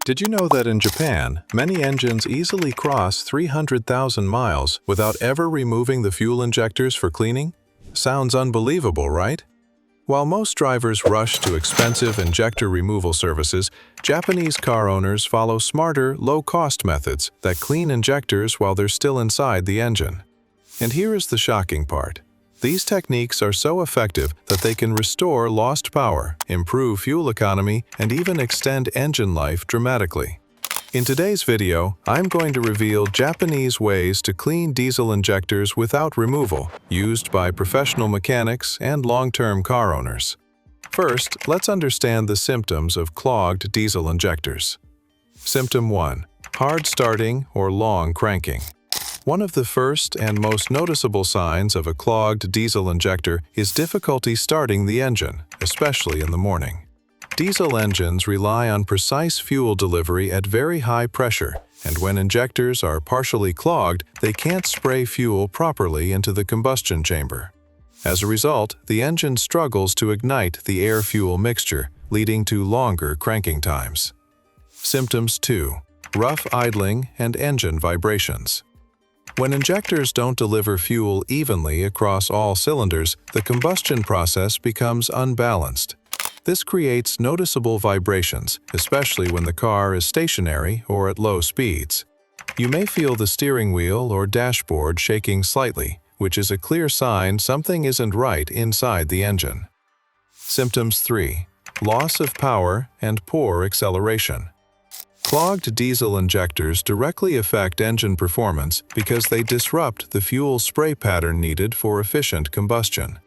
Did you know that in Japan, many engines easily cross 300,000 miles without ever removing the fuel injectors for cleaning? Sounds unbelievable, right? While most drivers rush to expensive injector removal services, Japanese car owners follow smarter, low-cost methods that clean injectors while they're still inside the engine. And here is the shocking part. These techniques are so effective that they can restore lost power, improve fuel economy, and even extend engine life dramatically. In today's video, I'm going to reveal Japanese ways to clean diesel injectors without removal, used by professional mechanics and long-term car owners. First, let's understand the symptoms of clogged diesel injectors. Symptom 1. Hard starting or long cranking. One of the first and most noticeable signs of a clogged diesel injector is difficulty starting the engine, especially in the morning. Diesel engines rely on precise fuel delivery at very high pressure, and when injectors are partially clogged, they can't spray fuel properly into the combustion chamber. As a result, the engine struggles to ignite the air-fuel mixture, leading to longer cranking times. Symptoms 2. Rough idling and engine vibrations. When injectors don't deliver fuel evenly across all cylinders, the combustion process becomes unbalanced. This creates noticeable vibrations, especially when the car is stationary or at low speeds. You may feel the steering wheel or dashboard shaking slightly, which is a clear sign something isn't right inside the engine. Symptoms 3. Loss of power and poor acceleration. Clogged diesel injectors directly affect engine performance because they disrupt the fuel spray pattern needed for efficient combustion.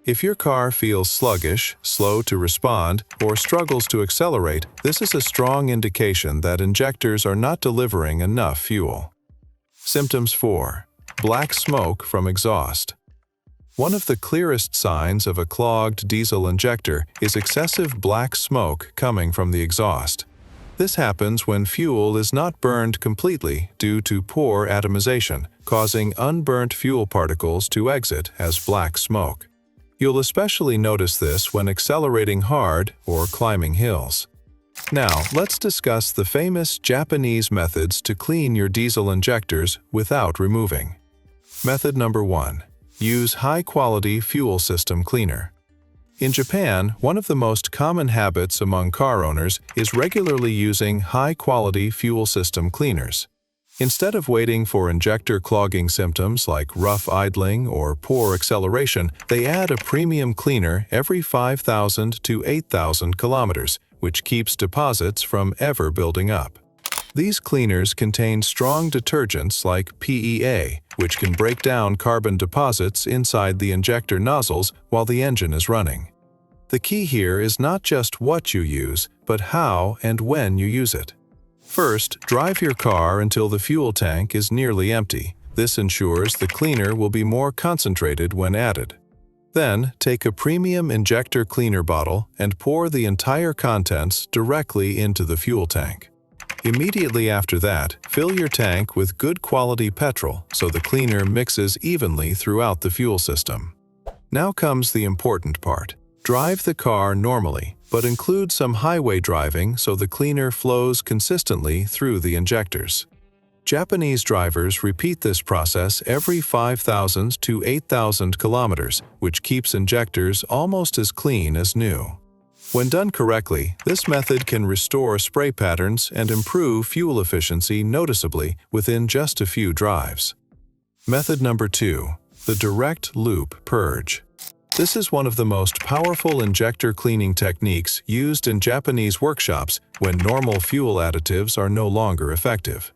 If your car feels sluggish, slow to respond, or struggles to accelerate, this is a strong indication that injectors are not delivering enough fuel. Symptoms 4. Black smoke from exhaust. One of the clearest signs of a clogged diesel injector is excessive black smoke coming from the exhaust. This happens when fuel is not burned completely due to poor atomization, causing unburnt fuel particles to exit as black smoke. You'll especially notice this when accelerating hard or climbing hills. Now, let's discuss the famous Japanese methods to clean your diesel injectors without removing. Method number 1. Use high-quality fuel system cleaner. In Japan, one of the most common habits among car owners is regularly using high-quality fuel system cleaners. Instead of waiting for injector clogging symptoms like rough idling or poor acceleration, they add a premium cleaner every 5,000 to 8,000 kilometers, which keeps deposits from ever building up. These cleaners contain strong detergents like PEA, which can break down carbon deposits inside the injector nozzles while the engine is running. The key here is not just what you use, but how and when you use it. First, drive your car until the fuel tank is nearly empty. This ensures the cleaner will be more concentrated when added. Then, take a premium injector cleaner bottle and pour the entire contents directly into the fuel tank. Immediately after that, fill your tank with good quality petrol so the cleaner mixes evenly throughout the fuel system. Now comes the important part. Drive the car normally, but include some highway driving so the cleaner flows consistently through the injectors. Japanese drivers repeat this process every 5,000 to 8,000 kilometers, which keeps injectors almost as clean as new. When done correctly, this method can restore spray patterns and improve fuel efficiency noticeably within just a few drives. Method number 2. The direct loop purge. This is one of the most powerful injector cleaning techniques used in Japanese workshops when normal fuel additives are no longer effective.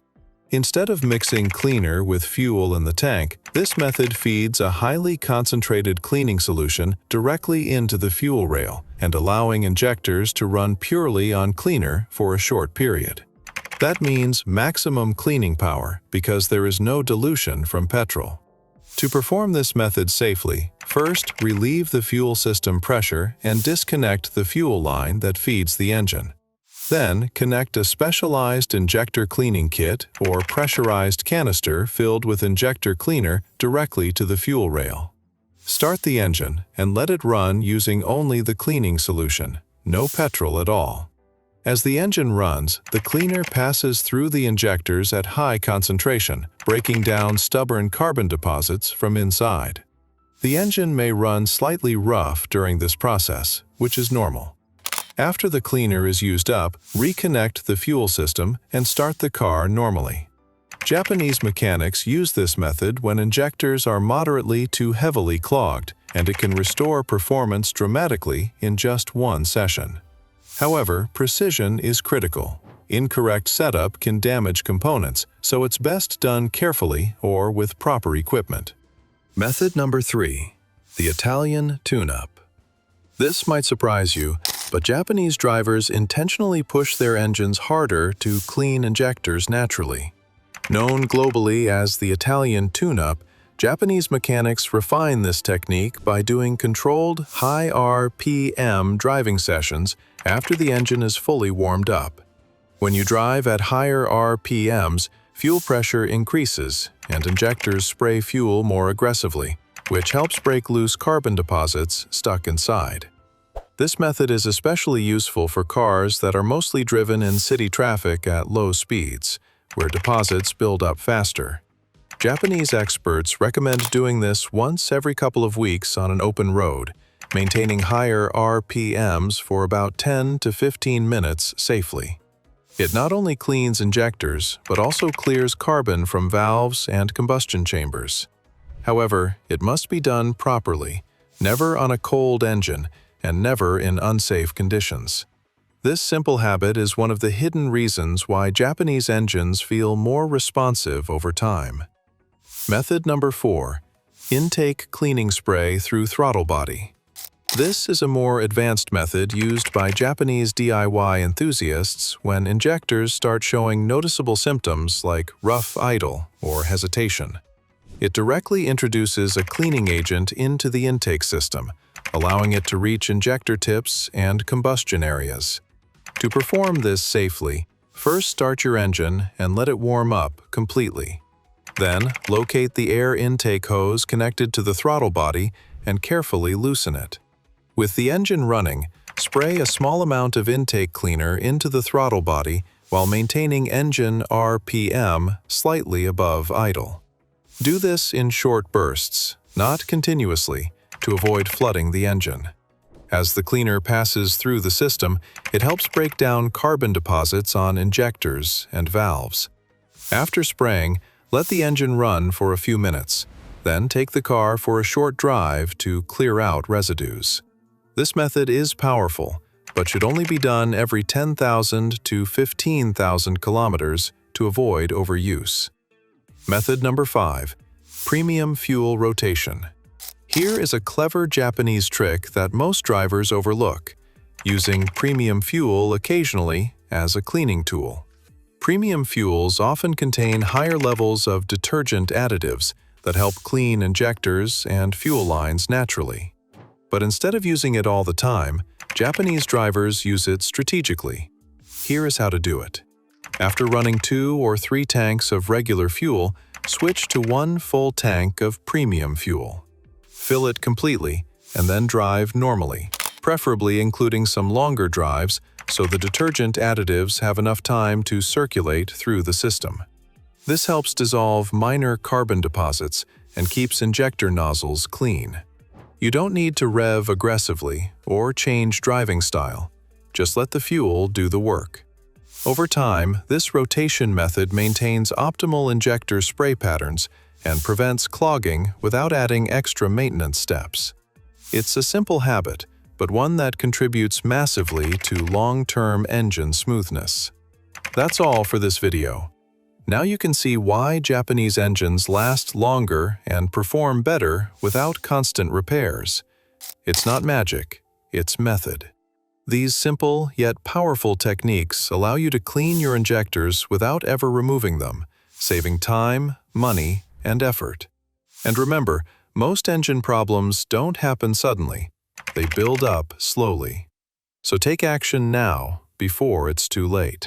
Instead of mixing cleaner with fuel in the tank, this method feeds a highly concentrated cleaning solution directly into the fuel rail and allowing injectors to run purely on cleaner for a short period. That means maximum cleaning power because there is no dilution from petrol. To perform this method safely, first relieve the fuel system pressure and disconnect the fuel line that feeds the engine. Then, connect a specialized injector cleaning kit or pressurized canister filled with injector cleaner directly to the fuel rail. Start the engine and let it run using only the cleaning solution, no petrol at all. As the engine runs, the cleaner passes through the injectors at high concentration, breaking down stubborn carbon deposits from inside. The engine may run slightly rough during this process, which is normal. After the cleaner is used up, reconnect the fuel system and start the car normally. Japanese mechanics use this method when injectors are moderately to heavily clogged, and it can restore performance dramatically in just one session. However, precision is critical. Incorrect setup can damage components, so it's best done carefully or with proper equipment. Method number 3. The Italian tune-up. This might surprise you, but Japanese drivers intentionally push their engines harder to clean injectors naturally. Known globally as the Italian tune-up, Japanese mechanics refine this technique by doing controlled high RPM driving sessions after the engine is fully warmed up. When you drive at higher RPMs, fuel pressure increases and injectors spray fuel more aggressively, which helps break loose carbon deposits stuck inside. This method is especially useful for cars that are mostly driven in city traffic at low speeds, where deposits build up faster. Japanese experts recommend doing this once every couple of weeks on an open road, maintaining higher RPMs for about 10 to 15 minutes safely. It not only cleans injectors, but also clears carbon from valves and combustion chambers. However, it must be done properly, never on a cold engine, and never in unsafe conditions. This simple habit is one of the hidden reasons why Japanese engines feel more responsive over time. Method number 4. Intake cleaning spray through throttle body. This is a more advanced method used by Japanese DIY enthusiasts when injectors start showing noticeable symptoms like rough idle or hesitation. It directly introduces a cleaning agent into the intake system, allowing it to reach injector tips and combustion areas. To perform this safely, first start your engine and let it warm up completely. Then, locate the air intake hose connected to the throttle body and carefully loosen it. With the engine running, spray a small amount of intake cleaner into the throttle body while maintaining engine RPM slightly above idle. Do this in short bursts, not continuously, to avoid flooding the engine. As the cleaner passes through the system, it helps break down carbon deposits on injectors and valves. After spraying, let the engine run for a few minutes, then take the car for a short drive to clear out residues. This method is powerful, but should only be done every 10,000 to 15,000 kilometers to avoid overuse. Method number 5. Premium fuel rotation. Here is a clever Japanese trick that most drivers overlook, using premium fuel occasionally as a cleaning tool. Premium fuels often contain higher levels of detergent additives that help clean injectors and fuel lines naturally. But instead of using it all the time, Japanese drivers use it strategically. Here is how to do it. After running 2 or 3 tanks of regular fuel, switch to 1 full tank of premium fuel. Fill it completely, and then drive normally, preferably including some longer drives so the detergent additives have enough time to circulate through the system. This helps dissolve minor carbon deposits and keeps injector nozzles clean. You don't need to rev aggressively or change driving style. Just let the fuel do the work. Over time, this rotation method maintains optimal injector spray patterns and prevents clogging without adding extra maintenance steps. It's a simple habit, but one that contributes massively to long-term engine smoothness. That's all for this video. Now you can see why Japanese engines last longer and perform better without constant repairs. It's not magic, it's method. These simple yet powerful techniques allow you to clean your injectors without ever removing them, saving time, money, and effort. And remember, most engine problems don't happen suddenly. They build up slowly. So take action now before it's too late.